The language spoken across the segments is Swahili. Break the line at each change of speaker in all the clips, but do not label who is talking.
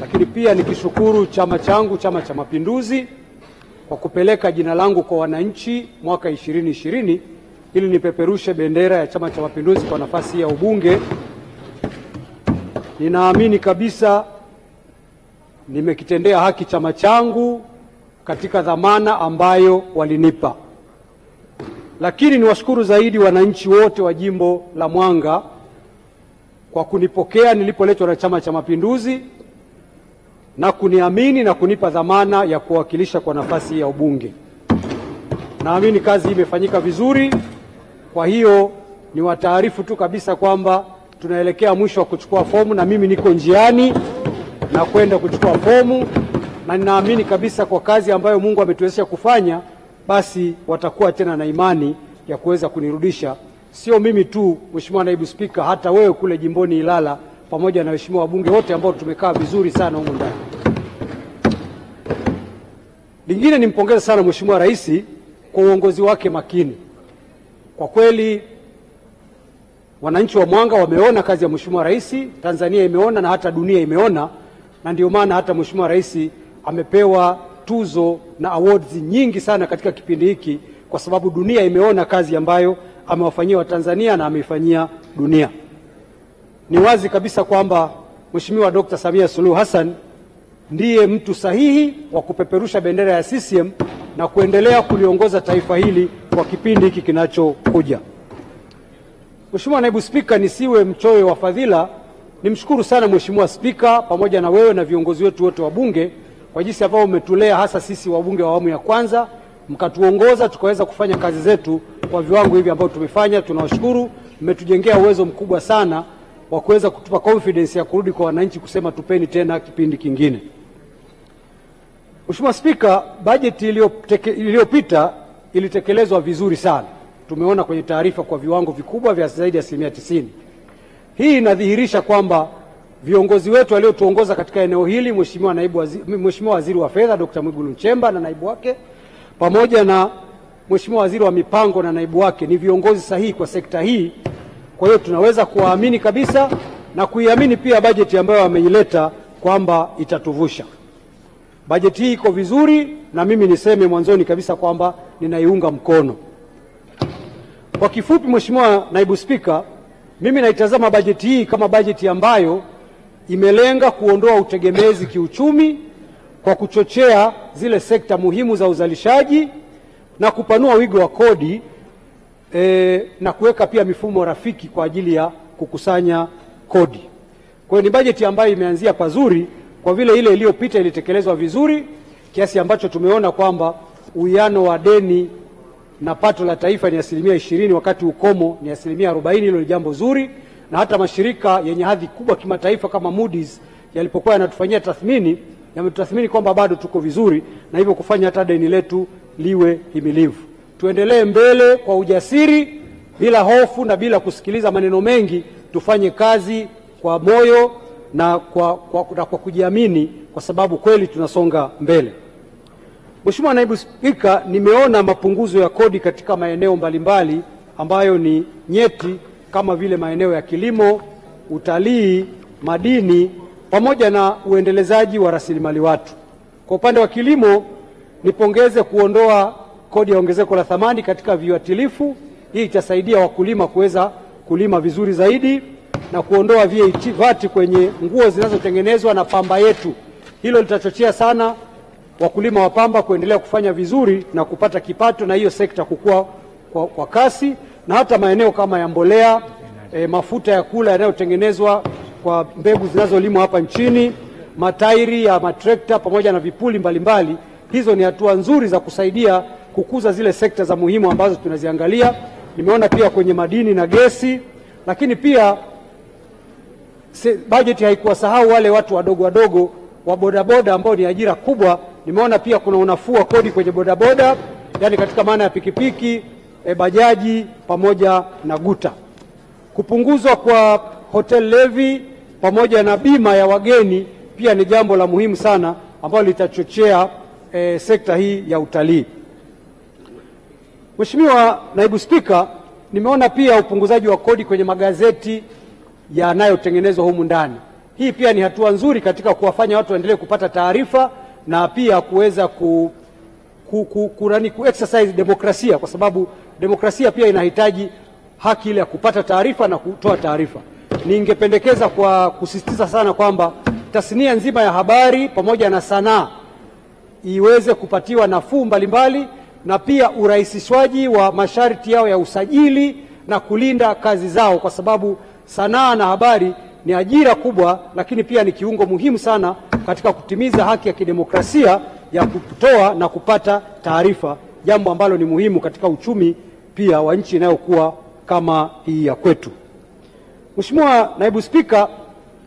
Lakini pia nikishukuru chama changu, Chama cha Mapinduzi, kwa kupeleka jina langu kwa wananchi mwaka 2020 ili nipeperushe bendera ya Chama cha Mapinduzi kwa nafasi ya ubunge. Ninaamini kabisa nimekitendea haki chama changu katika dhamana ambayo walinipa. Lakini niwashukuru zaidi wananchi wote wa jimbo la Mwanga kwa kunipokea nilipoletwa na Chama cha Mapinduzi na kuniamini na kunipa dhamana ya kuwakilisha kwa nafasi ya ubunge. Naamini kazi imefanyika vizuri. Kwa hiyo ni wataarifu tu kabisa kwamba tunaelekea mwisho wa kuchukua fomu, na mimi niko njiani na kwenda kuchukua fomu, na ninaamini kabisa kwa kazi ambayo Mungu ametuwezesha kufanya, basi watakuwa tena na imani ya kuweza kunirudisha. Sio mimi tu, Mheshimiwa Naibu Spika, hata wewe kule jimboni Ilala pamoja na waheshimiwa wabunge wote ambao tumekaa vizuri sana huko ndani. Lingine nimpongeze sana Mheshimiwa Rais kwa uongozi wake makini. Kwa kweli wananchi wa Mwanga wameona kazi ya Mheshimiwa Rais, Tanzania imeona na hata dunia imeona, na ndio maana hata Mheshimiwa Rais amepewa tuzo na awards nyingi sana katika kipindi hiki, kwa sababu dunia imeona kazi ambayo amewafanyia Watanzania na ameifanyia dunia. Ni wazi kabisa kwamba Mheshimiwa Dr. Samia Suluhu Hassan ndiye mtu sahihi wa kupeperusha bendera ya CCM na kuendelea kuliongoza taifa hili kwa kipindi hiki kinachokuja. Mheshimiwa Naibu Spika, nisiwe mchoyo wa fadhila, nimshukuru sana Mheshimiwa Spika pamoja na wewe na viongozi wetu wote wa bunge kwa jinsi ambavyo umetulea, hasa sisi wabunge wa awamu ya kwanza, mkatuongoza tukaweza kufanya kazi zetu kwa viwango hivi ambavyo tumefanya. Tunawashukuru, mmetujengea uwezo mkubwa sana wa kuweza kutupa confidence ya kurudi kwa wananchi kusema tupeni tena kipindi kingine. Mheshimiwa Spika, bajeti iliyopita ilitekelezwa vizuri sana. Tumeona kwenye taarifa kwa viwango vikubwa vya zaidi ya 90%. Hii inadhihirisha kwamba viongozi wetu waliotuongoza katika eneo hili, Mheshimiwa Waziri wa Fedha Dr. Mwigulu Nchemba na naibu wake, pamoja na Mheshimiwa Waziri wa Mipango na naibu wake, ni viongozi sahihi kwa sekta hii. Kwa hiyo tunaweza kuwaamini kabisa na kuiamini pia bajeti ambayo wameileta kwamba itatuvusha. Bajeti hii iko vizuri, na mimi niseme mwanzoni kabisa kwamba ninaiunga mkono. Kwa kifupi, Mheshimiwa Naibu Spika, mimi naitazama bajeti hii kama bajeti ambayo imelenga kuondoa utegemezi kiuchumi kwa kuchochea zile sekta muhimu za uzalishaji na kupanua wigo wa kodi na kuweka pia mifumo rafiki kwa ajili ya kukusanya kodi. Kwa hiyo ni bajeti ambayo imeanzia pazuri, kwa vile ile iliyopita ilitekelezwa vizuri kiasi ambacho tumeona kwamba uwiano wa deni na pato la taifa ni 20%, wakati ukomo ni 40%. Hilo ni jambo zuri, na hata mashirika yenye hadhi kubwa kimataifa kama Moody's yalipokuwa yanatufanyia tathmini, yametutathmini kwamba bado tuko vizuri, na hivyo kufanya hata deni letu liwe himilivu. Tuendelee mbele kwa ujasiri, bila hofu na bila kusikiliza maneno mengi. Tufanye kazi kwa moyo na kwa kujiamini, kwa sababu kweli tunasonga mbele. Mheshimiwa Naibu Spika, nimeona mapunguzo ya kodi katika maeneo mbalimbali ambayo ni nyeti, kama vile maeneo ya kilimo, utalii, madini pamoja na uendelezaji wa rasilimali watu. Kwa upande wa kilimo, nipongeze kuondoa kodi ya ongezeko la thamani katika viuatilifu. Hii itasaidia wakulima kuweza kulima vizuri zaidi, na kuondoa VAT kwenye nguo zinazotengenezwa na pamba yetu. Hilo litachochea sana wakulima wa pamba kuendelea kufanya vizuri na kupata kipato, na hiyo sekta kukua kwa kasi. Na hata maeneo kama ya mbolea, mafuta ya kula yanayotengenezwa kwa mbegu zinazolimwa hapa nchini, matairi ya matrekta pamoja na vipuli mbalimbali, hizo ni hatua nzuri za kusaidia kukuza zile sekta za muhimu ambazo tunaziangalia. Nimeona pia kwenye madini na gesi, lakini pia bajeti haikuwasahau wale watu wadogo wadogo wa bodaboda ambao ni ajira kubwa. Nimeona pia kuna unafuu wa kodi kwenye bodaboda, yani katika maana ya pikipiki, bajaji pamoja na guta. Kupunguzwa kwa hotel levy pamoja na bima ya wageni pia ni jambo la muhimu sana ambalo litachochea sekta hii ya utalii. Mheshimiwa Naibu Spika, nimeona pia upunguzaji wa kodi kwenye magazeti yanayotengenezwa humu ndani. Hii pia ni hatua nzuri katika kuwafanya watu waendelee kupata taarifa na pia kuweza ku exercise demokrasia, kwa sababu demokrasia pia inahitaji haki ile ya kupata taarifa na kutoa taarifa. Ningependekeza kwa kusisitiza sana kwamba tasnia nzima ya habari pamoja na sanaa iweze kupatiwa nafuu mbalimbali, na pia urahisishwaji wa masharti yao ya usajili na kulinda kazi zao, kwa sababu sanaa na habari ni ajira kubwa, lakini pia ni kiungo muhimu sana katika kutimiza haki ya kidemokrasia ya kutoa na kupata taarifa, jambo ambalo ni muhimu katika uchumi pia wa nchi inayokuwa kama hii ya kwetu. Mheshimiwa Naibu Spika,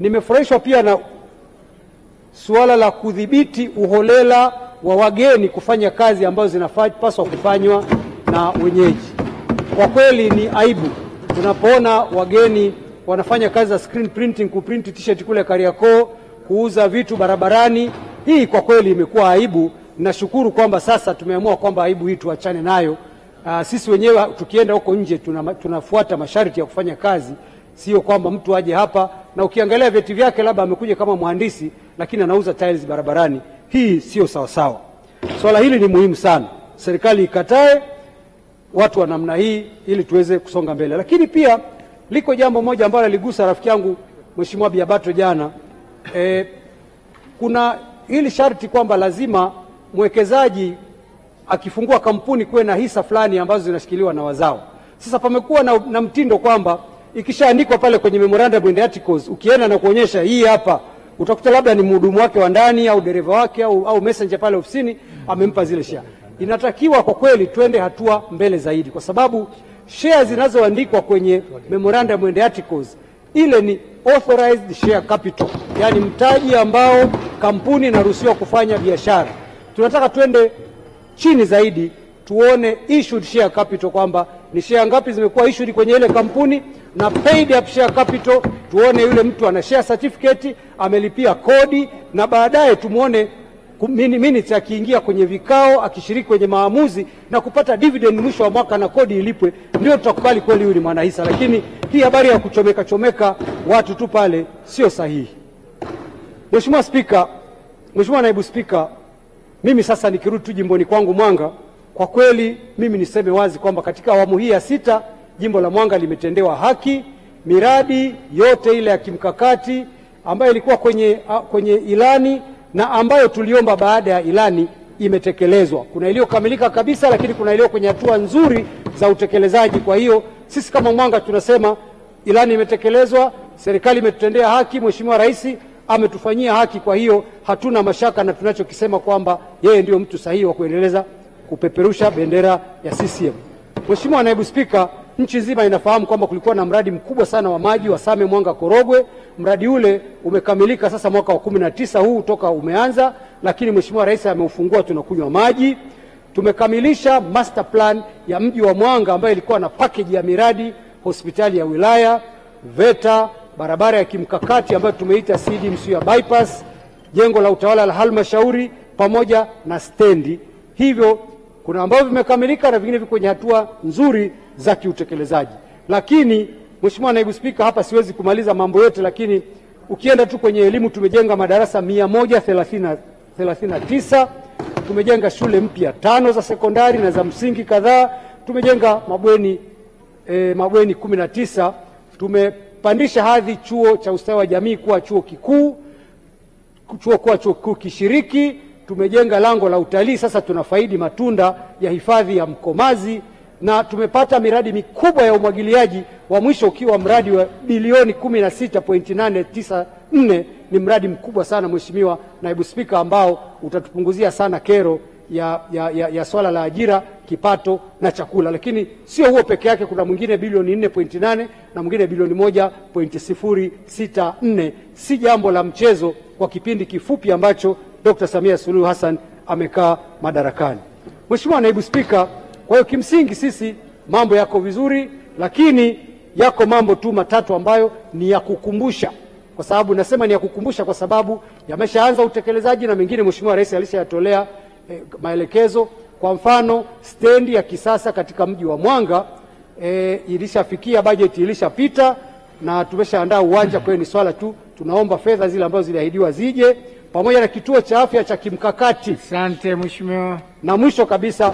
nimefurahishwa pia na suala la kudhibiti uholela wa wageni kufanya kazi ambazo zinapaswa kufanywa na wenyeji. Kwa kweli ni aibu tunapoona wageni wanafanya kazi za screen printing, kuprint t-shirt kule Kariakoo, kuuza vitu barabarani. Hii kwa kweli imekuwa aibu. Nashukuru kwamba sasa tumeamua kwamba aibu hii tuachane nayo. Sisi wenyewe tukienda huko nje tunafuata masharti ya kufanya kazi, sio kwamba mtu aje hapa na ukiangalia vyeti vyake labda amekuja kama mhandisi lakini anauza tiles barabarani. Hii sio sawa sawa. Swala hili ni muhimu sana, serikali ikatae watu wa namna hii ili tuweze kusonga mbele. Lakini pia liko jambo moja ambalo ligusa rafiki yangu Mheshimiwa Biabato jana. Kuna hili sharti kwamba lazima mwekezaji akifungua kampuni kuwe na hisa fulani ambazo zinashikiliwa na wazao. Sasa pamekuwa na mtindo kwamba ikishaandikwa pale kwenye memorandum and articles, ukienda na kuonyesha hii hapa, utakuta labda ni mhudumu wake wa ndani au dereva wake au messenger pale ofisini amempa zile share. Inatakiwa kwa kweli twende hatua mbele zaidi, kwa sababu share zinazoandikwa kwenye memorandum and articles ile ni authorized share capital, yani mtaji ambao kampuni inaruhusiwa kufanya biashara. Tunataka twende chini zaidi, tuone issued share capital, kwamba ni share ngapi zimekuwa issued kwenye ile kampuni, na paid up share capital tuone yule mtu ana share certificate, amelipia kodi, na baadaye tumuone minutes akiingia kwenye vikao, akishiriki kwenye maamuzi na kupata dividend mwisho wa mwaka na kodi ilipwe, ndio tutakubali kweli huyu ni mwanahisa. Lakini hii habari ya kuchomeka watu tu pale sio sahihi. Mheshimiwa Spika, Mheshimiwa Naibu Spika, mimi sasa nikirudi tu jimboni kwangu Mwanga, kwa kweli mimi niseme wazi kwamba katika awamu hii ya 6 jimbo la Mwanga limetendewa haki. Miradi yote ile ya kimkakati ambayo ilikuwa kwenye ilani na ambayo tuliomba baada ya ilani imetekelezwa. Kuna iliyokamilika kabisa, lakini kuna iliyo kwenye hatua nzuri za utekelezaji. Kwa hiyo sisi kama Mwanga tunasema ilani imetekelezwa, serikali imetutendea haki, Mheshimiwa Rais ametufanyia haki. Kwa hiyo hatuna mashaka na tunachokisema kwamba yeye ndio mtu sahihi wa kuendeleza kupeperusha bendera ya CCM. Mheshimiwa Naibu Spika, nchi nzima inafahamu kwamba kulikuwa na mradi mkubwa sana wa maji wa Same Mwanga Korogwe. Mradi ule umekamilika sasa mwaka wa 19 huu toka umeanza, lakini Mheshimiwa Rais ameufungua, tunakunywa maji. Tumekamilisha master plan ya mji wa Mwanga ambayo ilikuwa na package ya miradi, hospitali ya wilaya, VETA, barabara ya kimkakati ambayo tumeita CD Msuya bypass, jengo la utawala la halmashauri pamoja na stendi. Hivyo kuna ambavyo vimekamilika na vingine viko kwenye hatua nzuri za kiutekelezaji. Lakini Mheshimiwa Naibu Spika, hapa siwezi kumaliza mambo yote, lakini ukienda tu kwenye elimu tumejenga madarasa 139, tumejenga shule mpya 5 za sekondari na za msingi kadhaa, tumejenga mabweni 19, tumepandisha hadhi chuo cha ustawi wa jamii kuwa chuo kikuu, chuo kikuu kishiriki, tumejenga lango la utalii, sasa tunafaidi matunda ya hifadhi ya Mkomazi, na tumepata miradi mikubwa ya umwagiliaji, wa mwisho ukiwa mradi wa bilioni 16.894. Ni mradi mkubwa sana Mheshimiwa Naibu Spika, ambao utatupunguzia sana kero ya swala la ajira, kipato na chakula. Lakini sio huo peke yake, kuna mwingine bilioni 4.8 na mwingine bilioni 1.064. Si jambo la mchezo kwa kipindi kifupi ambacho Dr. Samia Suluhu Hassan amekaa madarakani. Mheshimiwa Naibu Spika, kwa hiyo kimsingi sisi mambo yako vizuri, lakini yako mambo tu matatu ambayo ni ya kukumbusha. Kwa sababu nasema ni ya kukumbusha kwa sababu yameshaanza utekelezaji na mengine Mheshimiwa Rais alishayatolea maelekezo. Kwa mfano, stendi ya kisasa katika mji wa Mwanga ilishafikia, bajeti ilishapita. na tumeshaandaa uwanja. Kwa hiyo ni swala tu, tunaomba fedha zile ambazo ziliahidiwa zije, pamoja na kituo cha afya cha kimkakati.
Asante mheshimiwa.
Na mwisho kabisa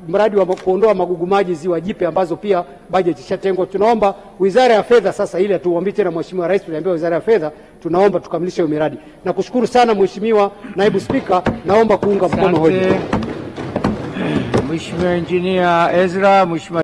mradi wa kuondoa magugu maji Ziwa Jipe, ambazo pia bajeti ishatengwa. Tunaomba Wizara ya Fedha sasa, ile tuombe tena Mheshimiwa Rais, tunaambia Wizara ya Fedha tunaomba tukamilishe hiyo miradi. Nakushukuru sana Mheshimiwa Naibu Spika, naomba kuunga mkono hoja.
Mheshimiwa Engineer Ezra, Mheshimiwa